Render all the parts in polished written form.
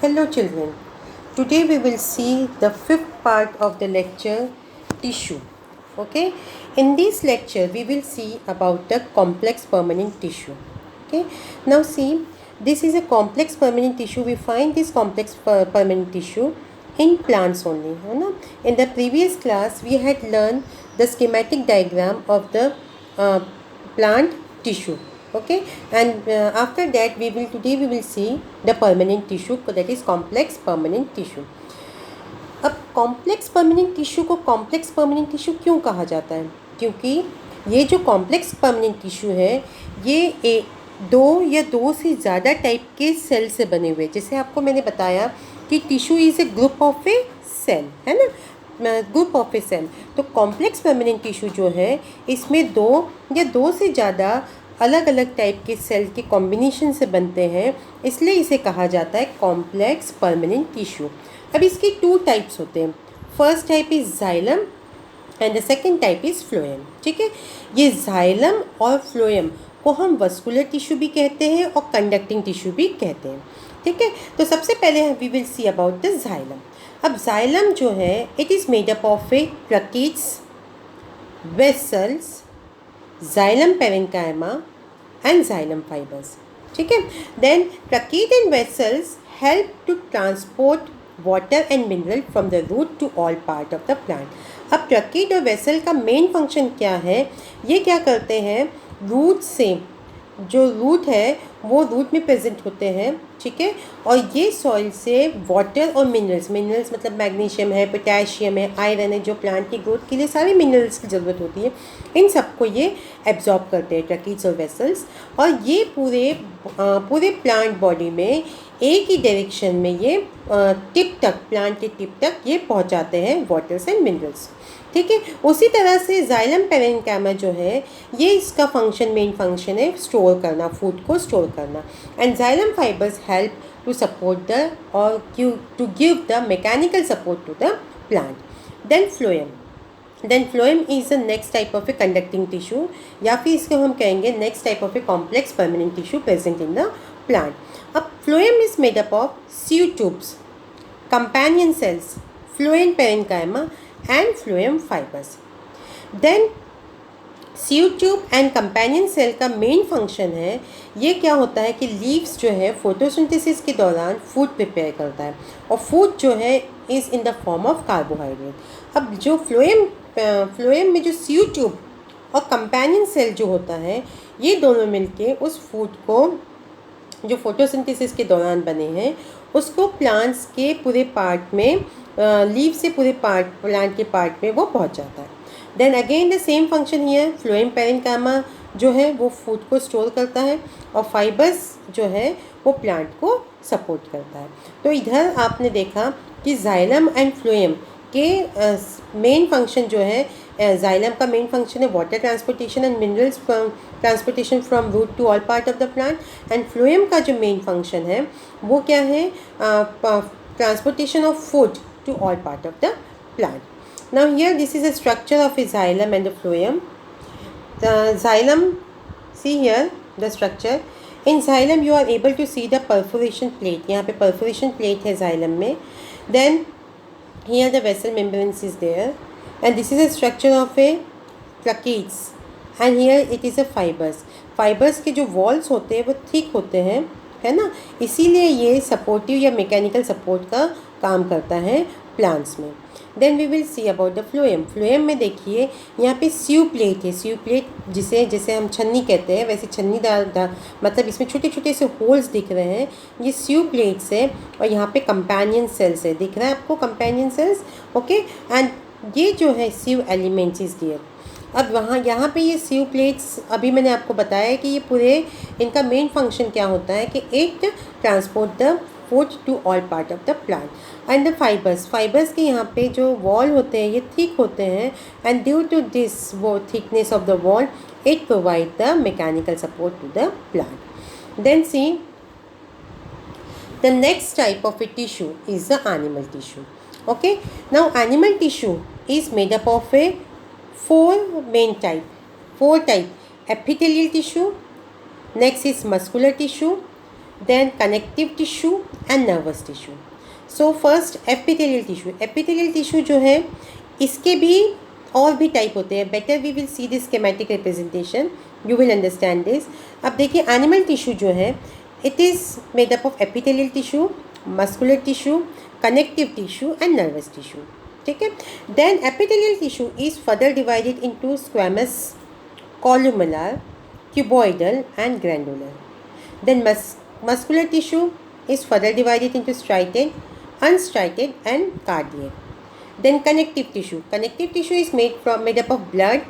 Hello children, today we will see the fifth part of the lecture tissue. Okay, in this lecture we will see about the complex permanent tissue. Okay, now see, this is a complex permanent tissue. We find this complex permanent tissue in plants only. In the previous class we had learned the schematic diagram of the plant tissue. Okay, and after that today we will see the permanent tissue, that is complex permanent tissue. अब complex permanent tissue को complex permanent tissue क्यों कहा जाता है? क्योंकि ये जो complex permanent tissue है ये दो या दो से ज़्यादा टाइप के सेल से बने हुए, जैसे आपको मैंने बताया कि tissue is a group of a cell, है ना, ग्रुप ऑफ ए सेल। तो कॉम्प्लेक्स परमानेंट टिश्यू जो है इसमें दो या दो से ज़्यादा अलग अलग टाइप के सेल के कॉम्बिनेशन से बनते हैं, इसलिए इसे कहा जाता है कॉम्प्लेक्स परमानेंट टिश्यू। अब इसके टू टाइप्स होते हैं, first type is xylem and the second type is phloem. ठीक है, ये जाइलम और फ्लोएम को हम वस्कुलर टिश्यू भी कहते हैं और कंडक्टिंग टिश्यू भी कहते हैं। ठीक है, तो सबसे पहले we will see about the xylem. अब जाइलम जो है it is made up of a tracheids, vessels, xylem parenchyma and xylem fibres. ठीक है, then tracheid and vessels help to transport water and mineral from the root to all part of the plant. अब tracheid और vessel का main function क्या है? ये क्या करते हैं, रूट से जो रूट है वो रूट में प्रेजेंट होते हैं। ठीक है, और ये सॉइल से वाटर और मिनरल्स मतलब मैग्नीशियम है, पोटेशियम है, आयरन है, जो प्लांट की ग्रोथ के लिए सारी मिनरल्स की ज़रूरत होती है, इन सबको ये एब्जॉर्ब करते हैं ट्रकीट्स और वेसल्स, और ये पूरे प्लांट बॉडी में एक ही डायरेक्शन में ये टिप तक, प्लांट के टिप तक ये पहुंचाते हैं वाटर्स एंड मिनरल्स। ठीक है, उसी तरह से जाइलम पेरेन्काइमा जो है ये इसका मेन फंक्शन है स्टोर करना, फूड को स्टोर करना, and xylem fibers help to support the और to give the mechanical support to the plant. Then phloem is the next type of a conducting tissue, या फिर इसको हम कहेंगे next type of a complex permanent tissue present in the plant. अब phloem is made up of sieve tubes, companion cells, phloem parenchyma and phloem fibers. Then sieve tube and companion cell का main function है, ये क्या होता है कि leaves जो है फोटोसिंथेसिस के दौरान फूड प्रिपेयर करता है, और फूड जो है is in the form of carbohydrate. अब जो फ्लोएम में जो सीव ट्यूब और कंपेनियन सेल जो होता है, ये दोनों मिलके उस फूड को जो फोटोसिंथेसिस के दौरान बने हैं उसको प्लांट्स के पूरे पार्ट में, लीव से पूरे प्लांट के पार्ट में वो पहुंचाता है। Then again the same function here, phloem parenchyma जो है वो फूड को स्टोर करता है, और फाइबर्स जो है वो प्लांट को सपोर्ट करता है। तो इधर आपने देखा कि जाइलम एंड फ्लोएम के मेन फंक्शन जो है, जाइलम का मेन फंक्शन है water transportation and minerals transportation from root to all part of the plant, and phloem का जो मेन फंक्शन है वो क्या है, transportation of food to all part of the plant. Now here this is a structure of a xylem and a phloem. The xylem, see here the structure. In xylem you are able to see the perforation plate. यहाँ पे perforation plate है xylem में. Then here the vessel membranes is there, and this is a structure of a tracheids. And here it is a fibers. Fibers के जो walls होते हैं वो thick होते हैं, है ना, इसीलिए ये सपोर्टिव या मैकेनिकल सपोर्ट का काम करता है प्लांट्स में। Then we will see about the phloem. Phloem में देखिए यहाँ पे सीव प्लेट है, सीव प्लेट जैसे हम छन्नी कहते हैं वैसे छन्नीदार, मतलब इसमें छोटे छोटे से होल्स दिख रहे हैं, ये सीव प्लेट्स है, और यहाँ पे कंपेनियन सेल्स है, दिख रहा है आपको कंपेनियन सेल्स, ओके, एंड ये जो है सीव एलिमेंट्स इज दियर। अब यहाँ पे ये सीव प्लेट्स अभी मैंने आपको बताया है कि ये पूरे इनका मेन फंक्शन क्या होता है कि it transport the food to all part of the plant, and the fibres के यहाँ पे जो वॉल होते हैं ये थिक होते हैं, एंड ड्यू टू दिस वो thickness of the wall it provide the mechanical support to the plant. Then see the next type of a tissue is the animal tissue. Okay, now animal tissue is made up of a four type epithelial tissue, next is muscular tissue, then connective tissue and nervous tissue. So first epithelial tissue. Epithelial tissue जो है इसके भी और भी type होते हैं. Better we will see this schematic representation, you will understand this. अब देखिए एनिमल टिश्यू जो है it is made up of epithelial tissue, muscular tissue, connective tissue and nervous tissue. ठीक है. Then epithelial tissue is further divided into squamous, columnar, cuboidal and granular. Then muscular tissue is further divided into striated, unstriated and cardiac. Then connective tissue. Connective tissue is made up of blood,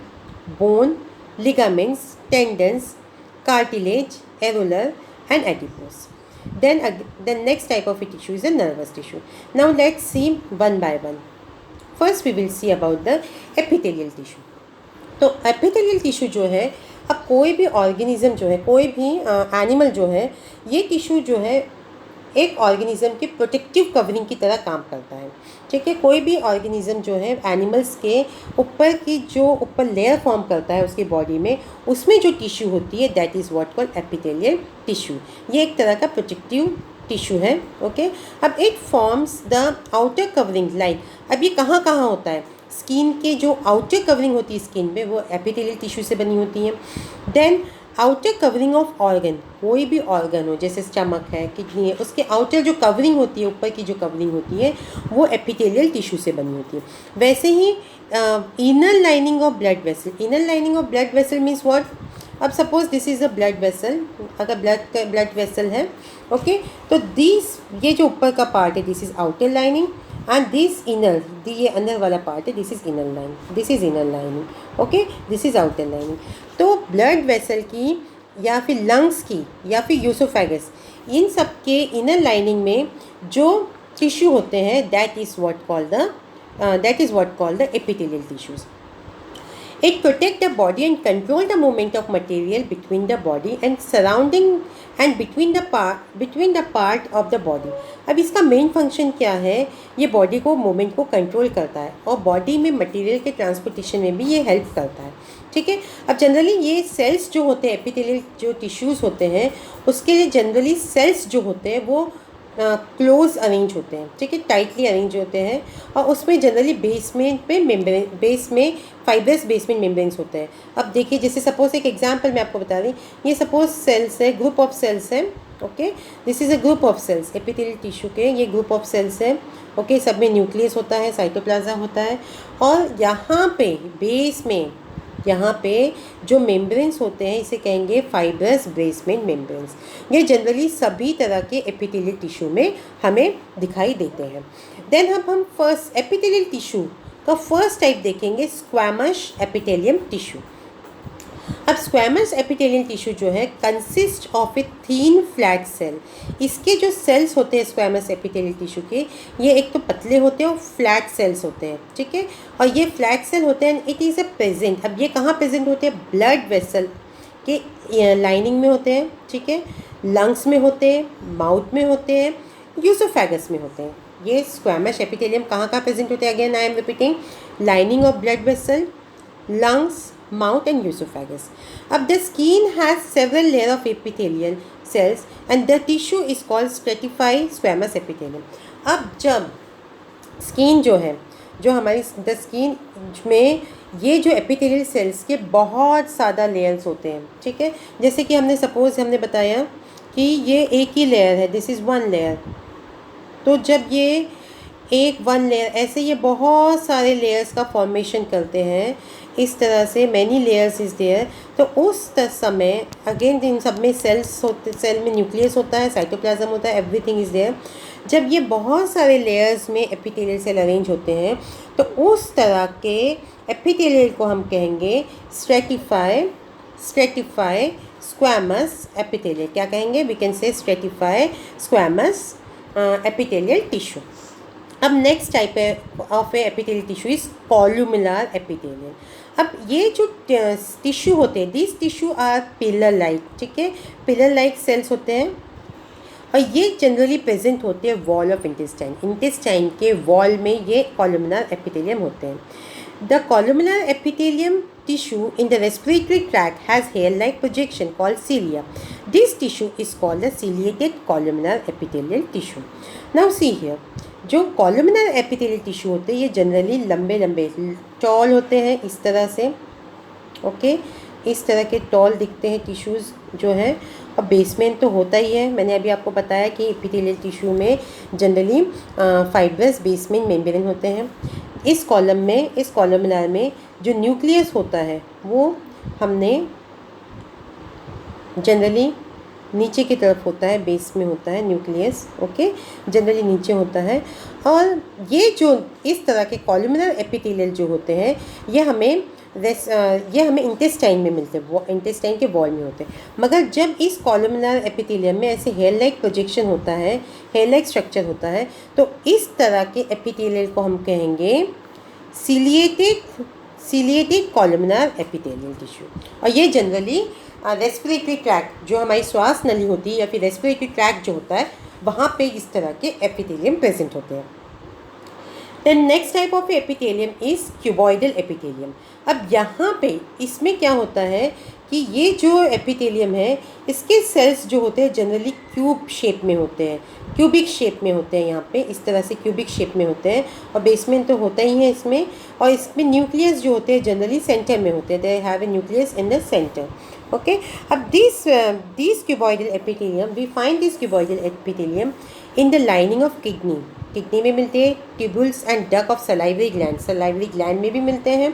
bone, ligaments, tendons, cartilage, areolar and adipose. Then the next type of a tissue is a nervous tissue. Now let's see one by one. First we will see about the epithelial tissue. तो epithelial tissue जो है, अब कोई भी organism जो है, कोई भी एनिमल जो है, ये टिश्यू जो है एक ऑर्गेनिज्म की प्रोटेक्टिव कवरिंग की तरह काम करता है. ठीक है. कोई भी ऑर्गेनिज्म जो है एनिमल्स के ऊपर की जो ऊपर लेयर फॉर्म करता है उसकी बॉडी में, उसमें जो टिश्यू होती है that is what called epithelial tissue. ये एक तरह का प्रोटेक्टिव टिश्यू है. ओके. अब it forms the outer covering line. अब ये कहाँ कहाँ होता है? स्किन के जो आउटर कवरिंग होती है स्किन में वो एपिथेलियल टिश्यू से बनी होती है. Then outer covering of organ, कोई भी ऑर्गन हो जैसे स्टमक है, किडनी है, उसके आउटर जो कवरिंग होती है, ऊपर की जो कवरिंग होती है वो एपिथेलियल टिश्यू से बनी होती है. वैसे ही inner lining of blood vessel. Inner lining of blood vessel means what? अब suppose this is a blood vessel. अगर ब्लड वेसल है, ओके, तो दिस ये जो ऊपर का पार्ट है this is outer lining and this inner, ये अंदर वाला पार्ट है this is inner line. This is inner lining. Okay. This is outer lining. तो ब्लड वेसल की या फिर लंग्स की या फिर यूसोफेगस, इन सब के इनर लाइनिंग में जो टिश्यू होते हैं that is what called the epithelial tissues. It protect the body and control the movement of material between the body and surrounding and between the part of the body. अब इसका main function क्या है? ये body को movement को control करता है और बॉडी में मटेरियल के ट्रांसपोर्टेशन में भी ये हेल्प करता है. ठीक है. अब जनरली ये सेल्स जो होते हैं, एपिथेलियल जो टिश्यूज़ होते हैं, उसके लिए जनरली सेल्स जो होते हैं वो क्लोज अरेंज होते हैं. ठीक है. टाइटली अरेंज होते हैं और उसमें जनरली बेस में फाइब्रस बेसमेंट मेम्ब्रेन्स होते हैं. अब देखिए जैसे सपोज एक एग्जांपल मैं आपको बता रही, ये सपोज सेल्स है, ग्रुप ऑफ सेल्स है. Okay. This is a group of cells. Epithelial tissue के ये ग्रुप ऑफ सेल्स है. ओके. सब में न्यूक्लियस होता है, साइटोप्लाज्म होता है और यहाँ पे बेस में यहाँ पे जो मेम्ब्रेन्स होते हैं इसे कहेंगे फाइब्रस बेसमेंट मेम्ब्रेन्स. ये जनरली सभी तरह के एपिथेलियल टिश्यू में हमें दिखाई देते हैं. देन हम फर्स्ट एपिथेलियल टिश्यू का फर्स्ट टाइप देखेंगे, स्क्वैमस एपिथेलियम टिश्यू. अब स्क्वैमस एपिथेलियल टिश्यू जो है consist of A thin flat cell. इसके जो सेल्स होते हैं स्क्वैमस एपिथेलियल टिश्यू के, ये एक तो पतले होते हैं और फ्लैट सेल्स होते हैं. ठीक है. और ये फ्लैट सेल होते हैं. It is a present. अब ये कहाँ प्रेजेंट होते हैं? ब्लड वेसल के लाइनिंग में होते हैं. ठीक है. लंग्स में होते हैं, माउथ में होते हैं, यूसोफेगस में होते हैं. ये स्क्वैमस एपिथेलियम कहाँ प्रेजेंट होते हैं? Again I am repeating, lining of blood vessel, lungs, mouth and esophagus. The skin has several layers of epithelial cells and the tissue is called stratified squamous epithelium. अब जब skin जो है, जो हमारी the skin में ये जो epithelial cells के बहुत ज़्यादा लेयर्स होते हैं. ठीक है. जैसे कि हमने बताया कि ये एक ही लेयर है, दिस इज़ वन लेयर. तो जब ये वन लेयर, ऐसे ये बहुत सारे लेयर्स का फॉर्मेशन करते हैं. इस तरह से मैनी लेयर्स इज़ देयर. तो उस समय अगेन इन सब में सेल्स होते, सेल में न्यूक्लियस होता है, साइटोप्लाज्म होता है, एवरीथिंग इज़ देयर. जब ये बहुत सारे लेयर्स में एपिथेलियल सेल अरेंज होते हैं तो उस तरह के एपिथेलियल को हम कहेंगे स्ट्रेटिफाई स्क्वैमस एपिथेलियल. क्या कहेंगे? We can say stratify squamous epithelial tissue. अब next type of epithelial tissue is columnar epithelial. अब ये जो टिश्यू होते हैं, this tissue are pillar like. ठीक है. पिलर लाइक सेल्स होते हैं और ये जनरली प्रेजेंट होते हैं वॉल ऑफ इंटेस्टाइन के वॉल में ये कॉलुमुलर एपिथेलियम होते हैं. The columnar epithelium tissue in the respiratory tract has hair-like projection called cilia. This tissue is called the ciliated columnar epithelial tissue. Now see here, जो columnar epithelial tissue होते हैं ये generally लंबे लंबे toll होते हैं इस तरह से, ओके इस तरह के टॉल दिखते हैं टिश्यूज़ जो हैं, और बेसमेंट तो होता ही है। मैंने अभी आपको बताया कि एपिथेलियल टिश्यू में जनरली फाइब्रस बेसमेंट मेम्ब्रेन होते हैं। इस कॉलम में, इस कॉलमनार में जो न्यूक्लियस होता है वो हमने जनरली नीचे की तरफ होता है, बेस में होता है न्यूक्लियस, ओके जनरली नीचे होता है। और ये जो इस तरह के कॉलमनार एपिथेलियल जो होते हैं ये हमें इंटेस्टाइन में मिलते हैं, इंटेस्टाइन के वॉल में होते हैं। मगर जब इस कॉलमनार एपिथेलियम में ऐसे हेयर लाइक प्रोजेक्शन होता है, हेयर लाइक स्ट्रक्चर होता है, तो इस तरह के एपिथेलियल को हम कहेंगे सिलिएटेड कॉलमनार एपिथेलियल टिश्यू। और ये जनरली रेस्पिरेटरी ट्रैक्ट जो हमारी श्वास नली होती है या फिर रेस्पिरेटरी ट्रैक्ट जो होता है वहाँ पे इस तरह के एपिथेलियम प्रेजेंट होते हैं। The next type of epithelium is cuboidal epithelium. अब यहाँ पे इसमें क्या होता है कि ये जो एपिथेलियम है इसके सेल्स जो होते हैं जनरली क्यूब शेप में होते हैं, क्यूबिक शेप में होते हैं, यहाँ पे इस तरह से क्यूबिक शेप में होते हैं, और बेसमेंट तो होता ही है इसमें। और इसमें न्यूक्लियस जो होते हैं जनरली सेंटर में होते हैं, they have a nucleus in the centre, okay. अब this cuboidal epithelium, we find this cuboidal epithelium in the lining of kidney में मिलते हैं, tubules and duct of salivary gland में भी मिलते हैं।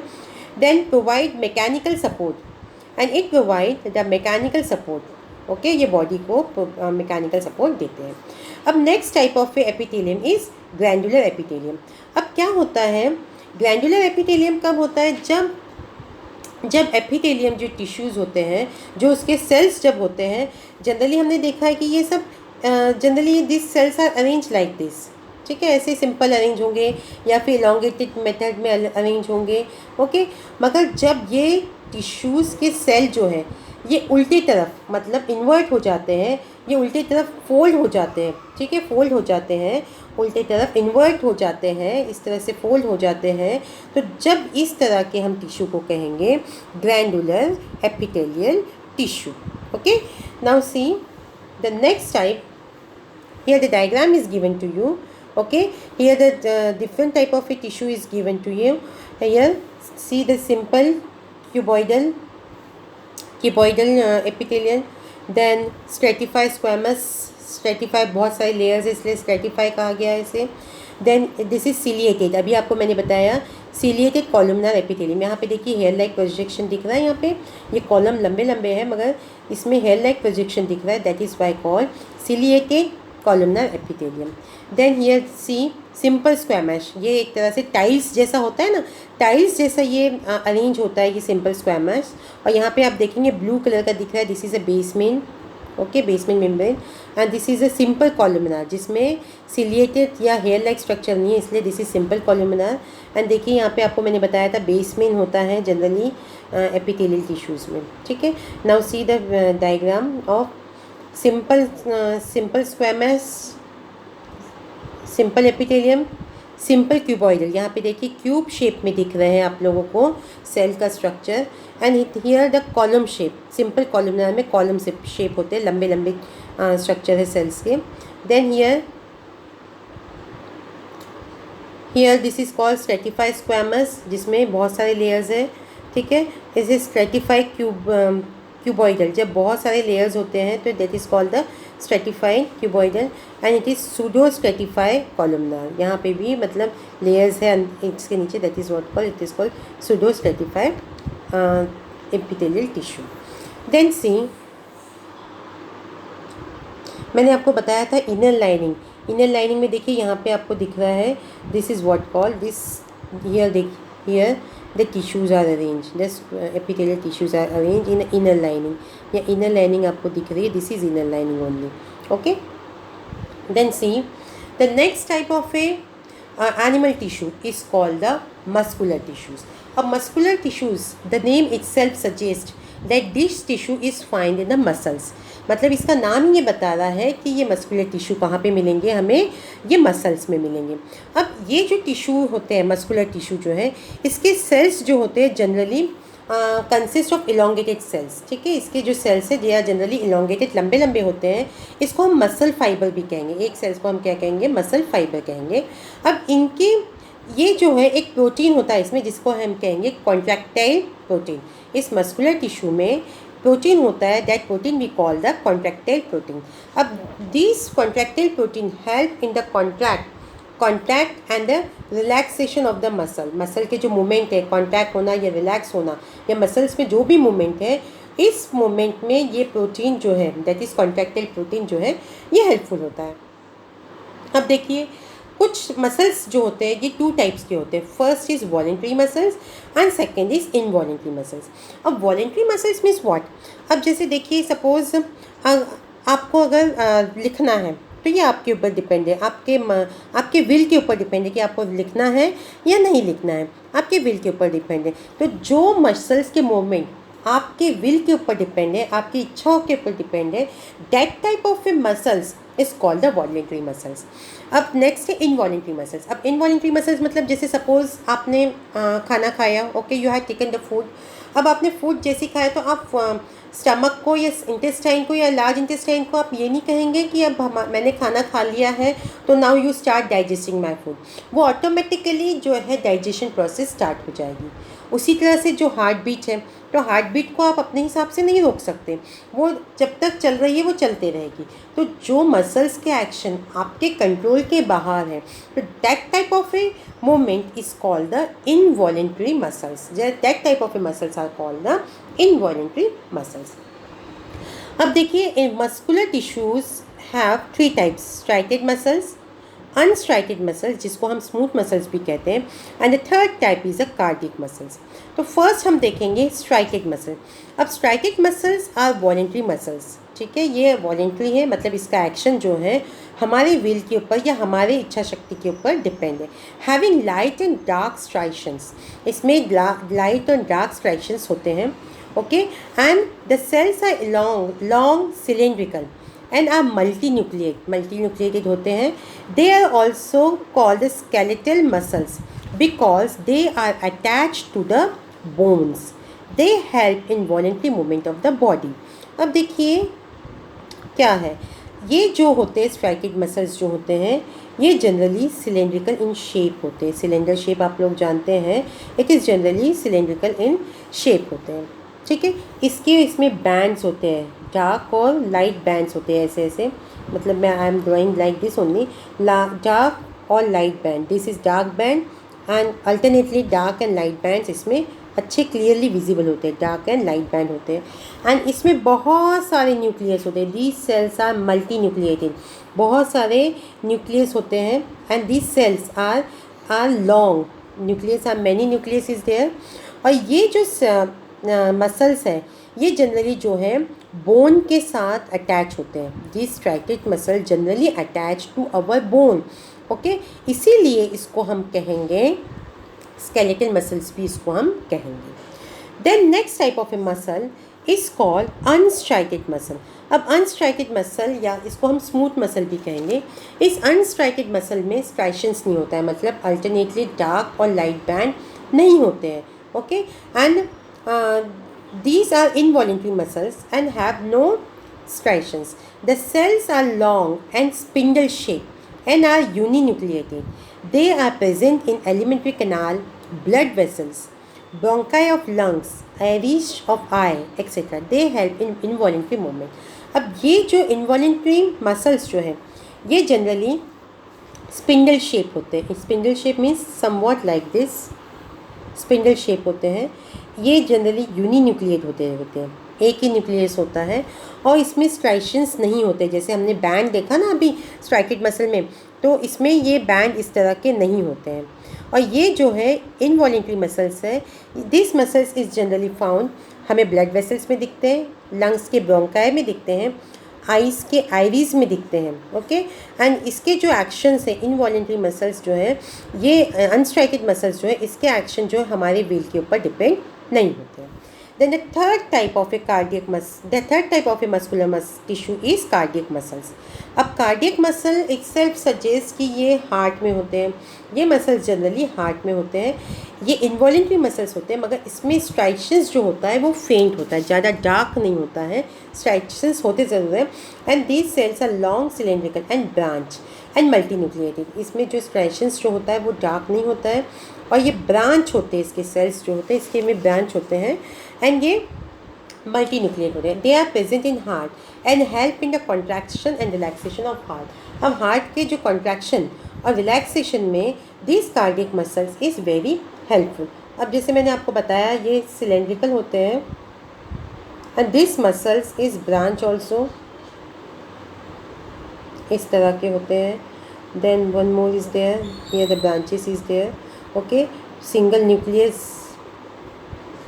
Then provide mechanical support and it provide the mechanical support, okay ये body को mechanical support देते हैं। अब next type of epithelium is glandular epithelium. अब क्या होता है, ग्लैंडुलर एपिथेलियम कब होता है, जब एपिथेलियम जो टिश्यूज़ होते हैं, जो उसके सेल्स जब होते हैं, जनरली हमने देखा है कि ये सब generally this cells are arrange like this, ठीक है, ऐसे सिंपल अरेंज होंगे या फिर इलॉन्गेटेड मेथड में अरेंज होंगे, ओके। मगर जब ये टिश्यूज़ के सेल जो है ये उल्टी तरफ मतलब इन्वर्ट हो जाते हैं, ये उल्टी तरफ फोल्ड हो जाते हैं, ठीक है, फोल्ड हो जाते हैं, उल्टी तरफ इन्वर्ट हो जाते हैं, इस तरह से फोल्ड हो जाते हैं, तो जब इस तरह के हम टिश्यू को कहेंगे glandular epithelial tissue, okay. Now see the next type, here the diagram is given to you, okay, here the different type of a tissue is given to you. Here see the simple cuboidal epithelial, then stratified squamous, stratified बहुत सारे layers है इसलिए stratify कहा गया है इसे। then this is ciliated, अभी आपको मैंने बताया ciliated columnar epithelium। यहाँ पे देखिए हेयर लाइक प्रोजेक्शन दिख रहा है, यहाँ पे ये कॉलम लंबे लंबे हैं मगर इसमें हेयर लाइक प्रोजेक्शन दिख रहा है, that is why called ciliated columnar epithelium. Then here see simple squamous, ये एक तरह से टाइल्स जैसा होता है ना, टाइल्स जैसा ये अरेंज होता है ये सिंपल स्क्वैमस। और यहाँ पे आप देखेंगे ब्लू कलर का दिख रहा है, this is a basement, okay basement membrane, and this is a simple columnar जिसमें सिलिएटेड या हेयर लाइक स्ट्रक्चर नहीं है, इसलिए this is simple columnar. And देखिए यहाँ पे आपको मैंने बताया था बेसमेंट होता है जनरली एपिथेलियल टिश्यूज़ में, ठीक है। Now see the diagram of simple squamous, simple epithelium, simple cuboidal, यहाँ पे देखिए क्यूब शेप में दिख रहे हैं आप लोगों को सेल का structure, and here the column shape, simple columnar में कॉलम शेप होते हैं, लंबे लंबे स्ट्रक्चर है सेल्स के। Then here this is called stratified squamous जिसमें बहुत सारे लेयर्स है, ठीक है। इस इज स्ट्रेटिफाइड क्यूबॉइडल, जब बहुत सारे लेयर्स होते हैं तो that is called the stratified cuboidal, and it is pseudo stratified columnar, यहाँ पे भी मतलब लेयर्स है इसके नीचे, that is what called, it is called pseudo stratified epithelial tissue. Then see मैंने आपको बताया था इनर लाइनिंग में देखिए यहाँ पे आपको दिख रहा है, this is what called this, here देखिए here the tissues are arranged, this epithelial tissues are arranged in inner lining, या inner lining आपको दिख रही है, this is inner lining only, okay। then see the next type of a animal tissue is called the muscular tissues. अब muscular tissues, the name itself suggests that this tissue is found in the muscles, मतलब इसका नाम ही ये बता रहा है कि ये मस्कुलर टिश्यू कहाँ पे मिलेंगे हमें, ये मसल्स में मिलेंगे। अब ये जो टिश्यू होते हैं मस्कुलर टिश्यू जो है इसके सेल्स जो होते हैं generally consist of elongated cells, ठीक है। इसके जो सेल्स है दे आर जनरली इलोंगेटेड, लंबे लंबे होते हैं। इसको हम मसल फाइबर भी कहेंगे, एक सेल्स को हम क्या कहेंगे, मसल फाइबर कहेंगे। अब इनके ये जो है एक प्रोटीन होता है इसमें जिसको हम कहेंगे कॉन्ट्रैक्टाइल प्रोटीन। इस मस्कुलर टिश्यू में प्रोटीन होता है, that protein we call the contractile protein. अब this contractile protein help in the contact and the relaxation of the muscle के जो मूवमेंट है, कॉन्टैक्ट होना या रिलैक्स होना या मसल्स में जो भी मूवमेंट है, इस मूवमेंट में ये प्रोटीन जो है दैट इज़ कॉन्ट्रैक्टाइल प्रोटीन जो है ये हेल्पफुल होता है। अब देखिए कुछ मसल्स जो होते हैं ये 2 टाइप्स के होते हैं। First is voluntary muscles and second is involuntary muscles. अब वॉलेंट्री मसल्स मीन्स व्हाट? अब जैसे देखिए सपोज आपको अगर लिखना है तो ये आपके ऊपर डिपेंड है, आपके विल के ऊपर डिपेंड है कि आपको लिखना है या नहीं लिखना है, आपके विल के ऊपर डिपेंड है। तो जो मसल्स के मूवमेंट आपके विल के ऊपर डिपेंड है, आपकी इच्छाओं के ऊपर डिपेंड है, that type of muscles is called the voluntary muscles. अब नेक्स्ट है इनवॉलेंट्री मसल्स। अब इनवॉलेंट्री मसल्स मतलब जैसे सपोज आपने खाना खाया, okay, you have taken the food. अब आपने फूड जैसे खाया तो आप स्टमक को या इंटेस्टाइन को या लार्ज इंटेस्टाइन को आप ये नहीं कहेंगे कि अब मैंने खाना खा लिया है तो now you start digesting my food. वो ऑटोमेटिकली जो है डाइजेशन प्रोसेस स्टार्ट हो जाएगी। उसी तरह से जो हार्ट बीट है, तो हार्ट बीट को आप अपने हिसाब से नहीं रोक सकते, वो जब तक चल रही है वो चलते रहेगी। तो जो मसल्स के एक्शन आपके कंट्रोल के बाहर है, तो that type of A movement is called the involuntary muscles. That type of muscles are called the involuntary muscles. अब देखिए muscular tissues have 3 types, striated muscles, unstriated muscles जिसको हम स्मूथ मसल्स भी कहते हैं, and the third type is the cardiac muscles. तो first हम देखेंगे स्ट्राइटेड मसल। अब striated muscles are voluntary muscles, ठीक है, ये वॉलेंट्री है, मतलब इसका एक्शन जो है हमारे विल के ऊपर या हमारे इच्छा शक्ति के ऊपर डिपेंड है। Having light and dark striations, इसमें लाइट और डार्क स्ट्राइशंस होते हैं, okay, and the cells are long cylindrical and are multinucleated होते हैं। They are also called skeletal muscles because they are attached to the bones. They help in voluntary movement of the body. अब देखिए क्या है, ये जो होते हैं स्ट्राइटेड मसल्स जो होते हैं ये जनरली सिलेंड्रिकल इन शेप होते हैं। सिलेंडर शेप आप लोग जानते हैं, it is generally cylindrical in shape होते हैं, ठीक है। इसमें बैंड्स होते हैं, डार्क और लाइट बैंड्स होते हैं, ऐसे ऐसे, मतलब मैं I am drawing like this only, dark और light band, this is dark band and alternately dark and light bands इसमें अच्छे क्लियरली विजिबल होते हैं, डार्क एंड लाइट बैंड होते हैं। एंड इसमें बहुत सारे न्यूक्लियस होते हैं, these cells are multi nucleated, बहुत सारे न्यूक्लियस होते हैं, and these cells are long, nucleus are many nucleus is there. और ये जो मसल्स हैं ये जनरली जो है बोन के साथ अटैच होते हैं। This striated muscle generally attach to our bone, okay, इसीलिए इसको हम कहेंगे स्केलेटल मसल्स भी इसको हम कहेंगे। Then next type of a muscle is called unstriated muscle. अब अनस्ट्राइटेड मसल या इसको हम स्मूथ मसल भी कहेंगे, इस अनस्ट्राइटेड मसल में स्ट्राइशंस नहीं होता है, मतलब अल्टरनेटली डार्क और लाइट बैंड नहीं होते हैं, okay, and these are involuntary muscles and have no striations. The cells are long and spindle shaped and are uninucleated. They are present in alimentary canal, blood vessels, bronchi of lungs, iris of eye, etc. They help in involuntary movement. अब ये जो involuntary muscles जो हैं ये generally spindle shape होते हैं। Spindle shape means somewhat like this, spindle shape होते हैं। ये जनरली यूनिन्यूक्लिएट होते हैं, एक ही न्यूक्लियस होता है और इसमें स्ट्राइशंस नहीं होते। जैसे हमने बैंड देखा ना अभी स्ट्राइटेड मसल में, तो इसमें ये बैंड इस तरह के नहीं होते हैं। और ये जो है इनवॉलेंट्री मसल्स है, this muscles is generally found, हमें ब्लड वेसल्स में दिखते हैं, लंग्स के ब्रोंकाई में दिखते हैं, आइज़ के आइरिस में दिखते हैं, ओके, एंड इसके जो एक्शंस है इनवॉलेंट्री मसल्स जो है, ये अनस्ट्राइटेड मसल्स जो है, इसके एक्शन जो है हमारे विल के ऊपर डिपेंड नहीं होते हैं। Then the third type of a muscular tissue is cardiac muscles. अब cardiac muscle it self suggest कि ये हार्ट में होते हैं, ये मसल्स जनरली हार्ट में होते हैं, ये इन्वॉल्यूंटरी मसल्स होते हैं, मगर इसमें स्ट्राइशंस जो होता है वो फेंट होता है, ज़्यादा डार्क नहीं होता है, स्ट्राइशंस होते ज़रूर हैं. And these cells are long cylindrical and branch and multi nucleated. इसमें जो स्ट्राइशंस जो होता है वो डार्क नहीं होता है, और ये ब्रांच होते हैं, इसके सेल्स जो होते हैं इसके में ब्रांच होते हैं, एंड ये मल्टी न्यूक्लिएट होते हैं. They are present in heart and help in the contraction and relaxation of heart. अब हार्ट के जो कॉन्ट्रैक्शन और रिलैक्सेशन में this cardiac muscles is very helpful. अब जैसे मैंने आपको बताया ये सिलेंड्रिकल होते हैं, and this muscles is branch also, इस तरह के होते हैं. Then one more is there, here the branches is there. Okay, single nucleus,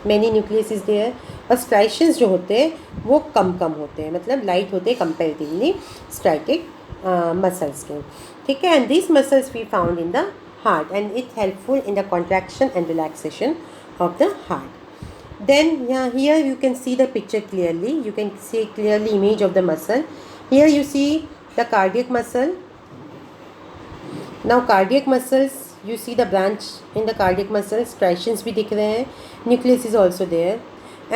many nucleus is there. और स्ट्राइशंस जो होते हैं वो कम होते हैं, मतलब लाइट होते हैं कंपेरेटिवली स्ट्राइटेड मसल्स के. ठीक है, and this muscles we found in the heart and it's helpful in the contraction and relaxation of the heart. Then here you can see the picture clearly. You can see clearly image of the muscle. Here you see the cardiac muscle. Now cardiac muscles, you see the branch in the cardiac muscle. Striations भी दिख रहे हैं. Nucleus is also there.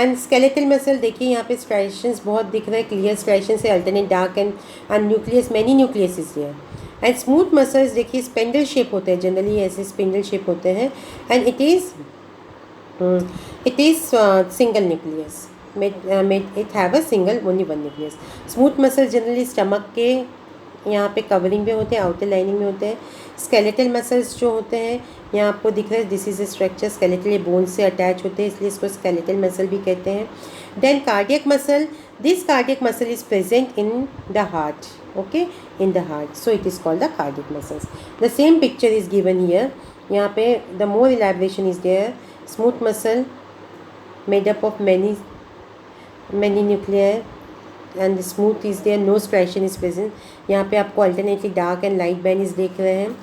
And skeletal muscle देखिए यहाँ पे striations बहुत दिख रहे हैं. Clear striations है, alternate dark and nucleus, many nucleus is there. And smooth muscles देखिए spindle shape होते हैं, generally ऐसे spindle shape होते हैं. And it is single nucleus. It have a single only one nucleus. Smooth muscle generally stomach के यहाँ पे covering में होते हैं, आउटर लाइनिंग में होते हैं. स्केलेटल मसल्स जो होते हैं यहाँ आपको दिख रहा है, this is a structure. Skeletal bone से अटैच होते हैं, इसलिए इसको स्केलेटल मसल भी कहते हैं. Then cardiac muscle, this cardiac muscle is present in the heart. Okay, in the heart, so it is called the cardiac muscles. The same picture is given here. यहाँ पे the more elaboration is there. Smooth muscle made up of many nuclei and the smooth is there, no striation is present. यहाँ पे आपको alternately dark and light bands देख रहे हैं.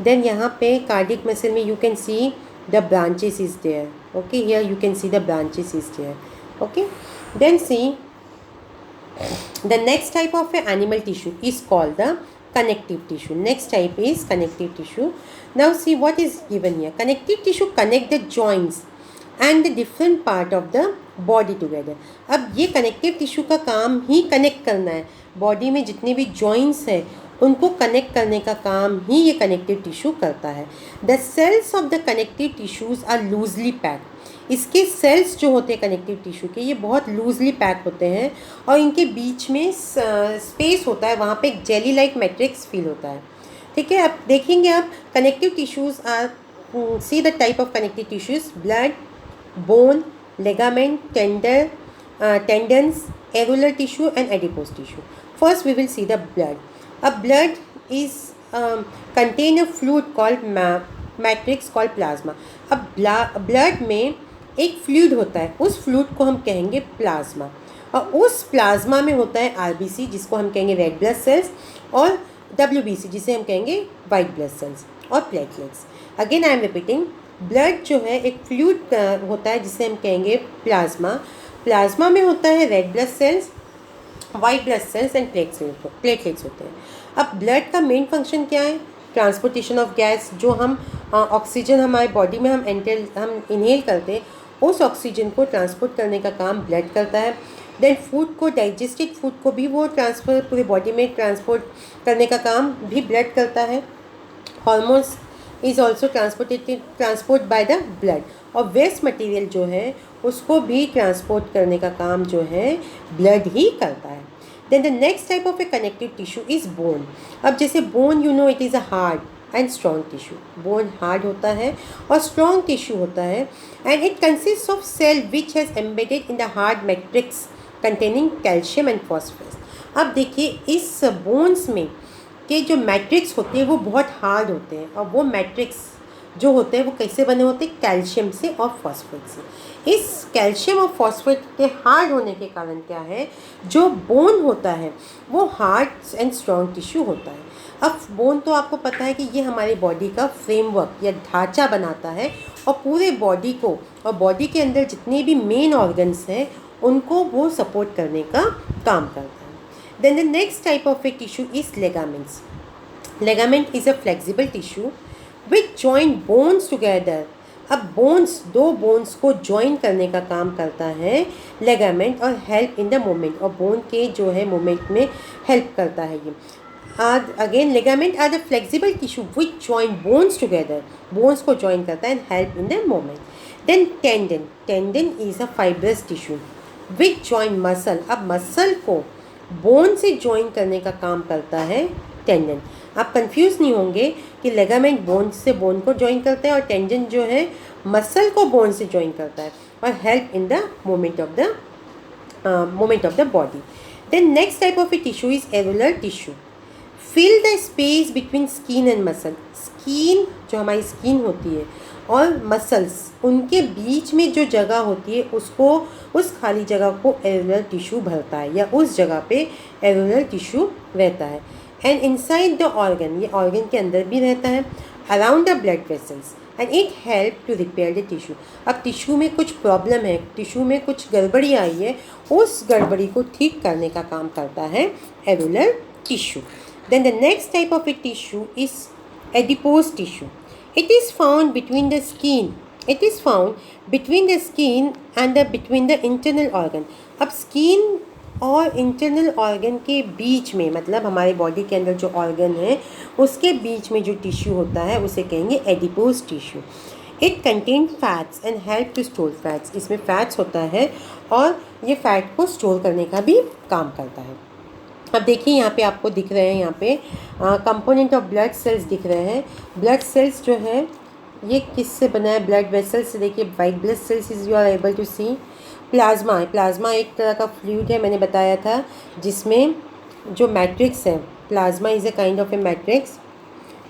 Then यहाँ पे cardiac muscle में you can see the branches is there. Okay, here you can see the branches is there. Okay, then see the next type of animal tissue is called the connective tissue. Next type is connective tissue. Now see what is given here. Connective tissue connect the joints and the different part of the body together. अब ये connective tissue का काम ही connect करना है. Body में जितने भी joints हैं उनको कनेक्ट करने का काम ही ये कनेक्टिव टिश्यू करता है. The cells of the connective tissues are loosely pack. इसके सेल्स जो होते हैं कनेक्टिव टिश्यू के, ये बहुत लूजली पैक होते हैं और इनके बीच में स्पेस होता है, वहाँ पे एक जेली लाइक मैट्रिक्स फील होता है. ठीक है, अब देखेंगे आप connective tissues are, see the type of connective tissues: blood, bone, ligament, tendons, areolar tissue and adipose tissue. First we will see the blood. A blood is contain a fluid called matrix called plasma. अब blood में एक fluid होता है, उस fluid को हम कहेंगे plasma, और उस प्लाज्मा में होता है आरबीसी जिसको हम कहेंगे रेड ब्लड सेल्स, और डब्ल्यूबीसी जिसे हम कहेंगे वाइट ब्लड सेल्स, और platelets. Again I am repeating, blood जो है एक फ्लूइड होता है जिसे हम कहेंगे प्लाज्मा. प्लाज्मा में होता है red blood cells, white blood sales and platelets होते हैं. अब ब्लड का मेन फंक्शन क्या है? Transportation of gas. जो हम ऑक्सीजन हमारे बॉडी में हम इनहेल करते हैं, उस ऑक्सीजन को ट्रांसपोर्ट करने का काम ब्लड करता है. देन फूड को, डाइजेस्टेड फूड को भी वो ट्रांसफर पूरे बॉडी में ट्रांसपोर्ट करने का काम भी ब्लड करता है. Hormones is also transport by the blood. और वेस्ट मटेरियल जो है उसको भी ट्रांसपोर्ट करने का काम जो है ब्लड ही करता है. Then the next type of a connective tissue is bone. अब जैसे bone, you know it is a hard and strong tissue. Bone hard होता है और स्ट्रॉन्ग टिश्यू होता है, and it consist of cell which has embedded in the hard matrix containing calcium and phosphorus. अब देखिए इस बोन्स में के जो मैट्रिक्स होते हैं वो बहुत हार्ड होते हैं, और वो मैट्रिक्स जो होते हैं वो कैसे बने होते हैं? कैल्शियम से और फॉस्फोरस से. इस कैल्शियम और फॉस्फेट के हार्ड होने के कारण क्या है, जो बोन होता है वो हार्ड एंड स्ट्रॉन्ग टिश्यू होता है। अब बोन तो आपको पता है कि ये हमारी बॉडी का फ्रेमवर्क या ढांचा बनाता है और पूरे बॉडी को और बॉडी के अंदर जितने भी मेन ऑर्गन्स हैं उनको वो सपोर्ट करने का काम करता है। Then the next type of a tissue is ligaments. Ligament is a flexible tissue which join bones together. अब बोन्स, दो बोन्स को जॉइन करने का काम करता है लेगामेंट और हेल्प इन द मूवमेंट, और बोन के जो है मूवमेंट में हेल्प करता है ये। Again ligament are the flexible tissue which join bones together, bones को जॉइन करता है and help in the movement. Then tendon, tendon is a fibrous tissue which join muscle. अब मसल को बोन से जॉइन करने का काम करता है टेंडन। आप कंफ्यूज नहीं होंगे कि लेगामेंट बोन से बोन को जॉइन करता है और टेंडन जो है मसल को बोन से जॉइन करता है और help in the movement of the body. Then next type of a tissue is areolar tissue. Fill the space between skin and muscle. Skin, जो हमारी स्किन होती है, और मसल्स, उनके बीच में जो जगह होती है उसको, उस खाली जगह को एरुलर टिश्यू भरता है या उस जगह पे एरुलर टिश्यू रहता है। एंड इनसाइड द ऑर्गन, ये ऑर्गन के अंदर भी रहता है, around the blood vessels, and it help to repair the tissue. अब टिश्यू में कुछ प्रॉब्लम है, टिश्यू में कुछ गड़बड़ी आई है, उस गड़बड़ी को ठीक करने का काम करता है एरुलर tissue. Then the next type of a tissue is adipose tissue. It is found between the skin. It is found between the skin and between the internal organ. अब स्किन और इंटरनल ऑर्गन के बीच में, मतलब हमारे body के अंदर जो organ है उसके बीच में जो टिश्यू होता है उसे कहेंगे adipose tissue. It contain fats and help to store fats. इसमें फैट्स होता है और ये फैट को स्टोर करने का भी काम करता है। अब देखिए यहाँ पे आपको दिख रहे हैं, यहाँ पे कंपोनेंट ऑफ ब्लड सेल्स दिख रहे हैं। ब्लड सेल्स जो है ये किससे बना है, ब्लड वेसल्स से। देखिए white blood cells is you are able to see. Plasma है, प्लाज्मा एक तरह का फ्लूइड है, मैंने बताया था, जिसमें जो मैट्रिक्स है, plasma is a kind of a matrix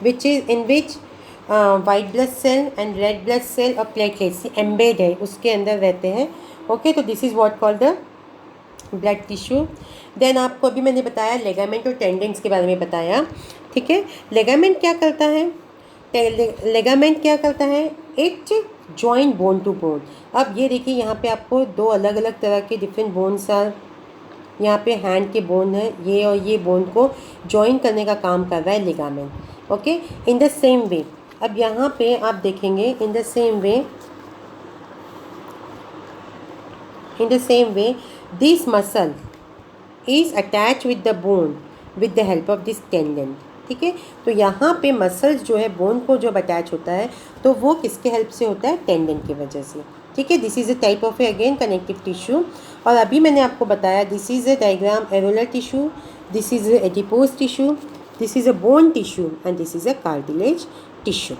which is in which white blood cell and red blood cell और प्लेटलेट्स एम्बेड है, उसके अंदर रहते हैं। ओके, तो this is what called the blood tissue. Then आपको अभी मैंने बताया लेगामेंट और टेंडेंस के बारे में बताया, ठीक है। लेगामेंट क्या करता है, लेगामेंट क्या करता है, it join bone to bone. अब ये देखिए यहाँ पे आपको दो अलग अलग तरह के डिफरेंट बोन्स आर, यहाँ पे हैंड के बोन है, ये और ये बोन को जॉइन करने का काम कर रहा है ligament. Okay, in the same way, अब यहाँ पे आप देखेंगे in the same way this muscle is attach with the bone with the help of this tendon. ठीक है, तो यहाँ पे मसल्स जो है बोन को जब अटैच होता है तो वो किसके हेल्प से होता है, टेंडन की वजह से। ठीक है, this is a type of a again connective tissue. और अभी मैंने आपको बताया this is a diagram areolar tissue, this is a adipose tissue, this is a bone tissue and this is a cartilage tissue.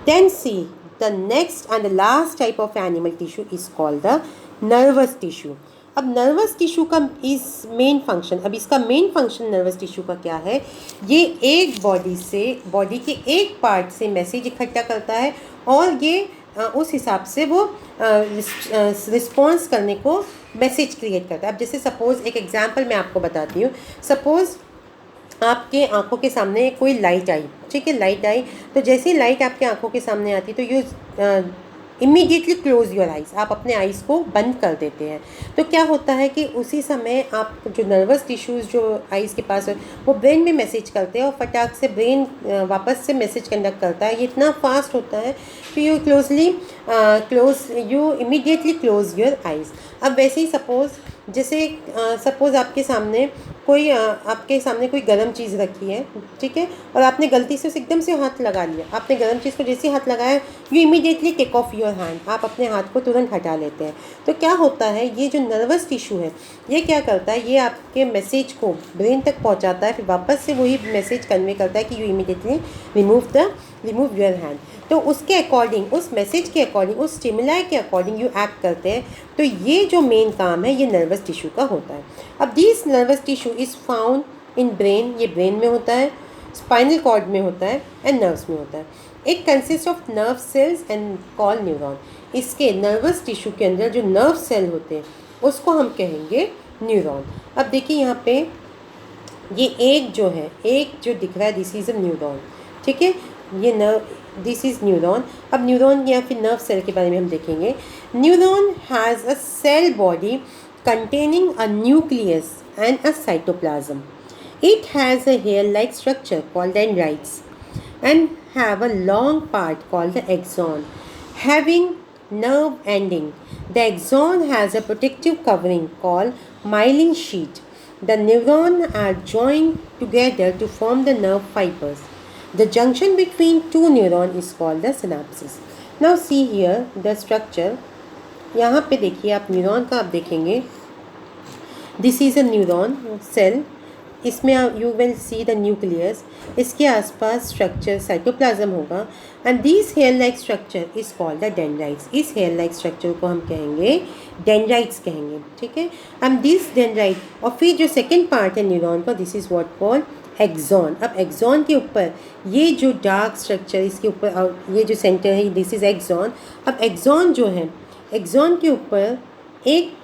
Then see the next and the last type of animal tissue is called the nervous tissue. अब nervous tissue का इस main function, अब इसका main function nervous tissue का क्या है, ये एक बॉडी के एक पार्ट से मैसेज इकट्ठा करता है और ये उस हिसाब से वो रिस्पॉन्स करने को मैसेज क्रिएट करता है। अब जैसे सपोज़ एक एग्जांपल मैं आपको बताती हूँ। सपोज़ आपके आंखों के सामने कोई लाइट आई, ठीक है, लाइट आई, तो जैसे ही लाइट आपके आंखों के सामने आती तो you immediately close your eyes, आप अपने आइज़ को बंद कर देते हैं। तो क्या होता है कि उसी समय आप जो नर्वस टिश्यूज़ जो आइज़ के पास है वो ब्रेन में मैसेज करते हैं और फटाक से ब्रेन वापस से मैसेज कंडक्ट करता है। ये इतना फास्ट होता है कि you immediately close your eyes. अब वैसे ही सपोज़ आपके सामने कोई गर्म चीज़ रखी है, ठीक है, और आपने गलती से उसे एकदम से हाथ लगा लिया। आपने गर्म चीज़ को जैसे ही हाथ लगाया, you immediately take off your hand, आप अपने हाथ को तुरंत हटा लेते हैं। तो क्या होता है, ये जो नर्वस टिश्यू है ये क्या करता है, ये आपके मैसेज को ब्रेन तक पहुंचाता है, फिर वापस से वही मैसेज कन्वे करता है कि you immediately remove your hand. तो उसके अकॉर्डिंग, उस मैसेज के अकॉर्डिंग, उस स्टिमुलाई के अकॉर्डिंग यू एक्ट करते हैं। तो ये जो मेन काम है ये नर्वस टिश्यू का होता है। अब this nervous tissue is found in brain, ये ब्रेन में होता है, स्पाइनल कॉर्ड में होता है एंड नर्व्स में होता है। It consist of nerve cells and call neuron. इसके नर्वस टिश्यू के अंदर जो नर्व सेल होते हैं उसको हम कहेंगे न्यूरॉन। अब देखिए यहाँ पे ये एक जो दिख रहा है दिस इज़ अ न्यूरॉन, ठीक है, ये नर्व दिस इज़ न्यूरॉन। अब न्यूरॉन या फिर नर्व सेल के बारे में हम देखेंगे। Neuron has a cell body containing a nucleus and a cytoplasm. It has a hair-like structure called dendrites and have a long part called the axon, having nerve ending. The axon has a protective covering called myelin sheath. The neurons are joined together to form the nerve fibers. The junction between two neurons is called the synapses. Now see here the structure. यहाँ पे देखिए आप neuron का आप देखेंगे this is a neuron cell, इसमें you will see the nucleus, इसके आसपास स्ट्रक्चर साइटोप्लाज्म होगा and this hair like structure is called the dendrites. इस हेयर लाइक स्ट्रक्चर को हम कहेंगे डेंड्राइट्स कहेंगे, ठीक है। एंड दिस डेंड्राइट और फिर जो सेकेंड पार्ट है न्यूरॉन का this is what called axon. अब एक्सॉन के ऊपर ये जो डार्क स्ट्रक्चर इसके ऊपर ये जो सेंटर है दिस इज़ एक्सॉन। अब एक्सॉन जो है एक्सॉन के ऊपर एक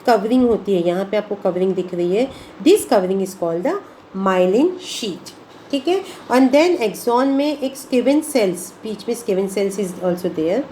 कवरिंग होती है, यहाँ पे आपको कवरिंग दिख रही है, this covering is called the myelin sheath, ठीक है। एंड देन एक्सॉन में एक स्किवन सेल्स, बीच में स्किवन सेल्स इज ऑल्सो देयर,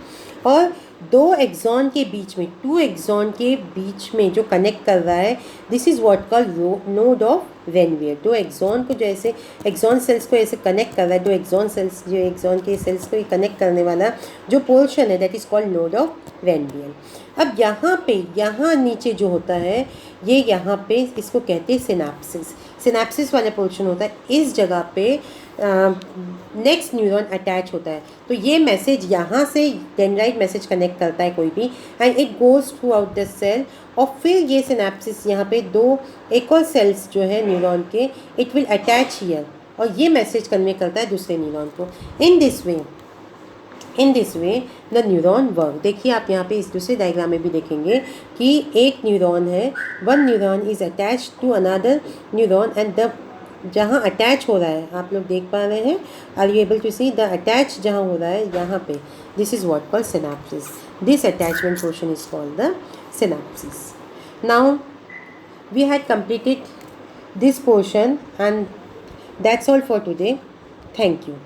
और दो एक्सॉन के बीच में टू एक्सॉन के बीच में जो कनेक्ट कर रहा है this is what called node of Ranvier. दो एक्सॉन को जो ऐसे एक्सॉन सेल्स को ऐसे कनेक्ट कर रहा है, दो एक्सॉन सेल्स जो एक्सॉन के सेल्स को कनेक्ट करने वाला जो पोर्शन है that is called node of Ranvier. अब यहाँ नीचे जो होता है ये यहाँ पे इसको कहते हैं सिनेप्सिस। सिनेप्सिस वाला पोर्शन होता है, इस जगह पे नेक्स्ट न्यूरॉन अटैच होता है। तो ये मैसेज यहाँ से डेंड्राइट मैसेज कनेक्ट करता है कोई भी and it goes throughout the cell, और फिर ये सिनेप्सिस यहाँ पे दो एक और सेल्स जो है न्यूरॉन के इट विल अटैच हियर और ये मैसेज कन्वे करता है दूसरे न्यूरॉन को। In this way the neuron work. देखिए आप यहाँ पे इस दूसरे डायग्राम में भी देखेंगे कि एक न्यूरॉन है, one neuron is attach to another neuron and the जहाँ अटैच हो रहा है आप लोग देख पा रहे हैं, are you able to see the attach जहाँ हो रहा है यहाँ पे this is what called synapsis. This attachment portion is called the synapsis. Now we had completed this portion and that's all for today. Thank you.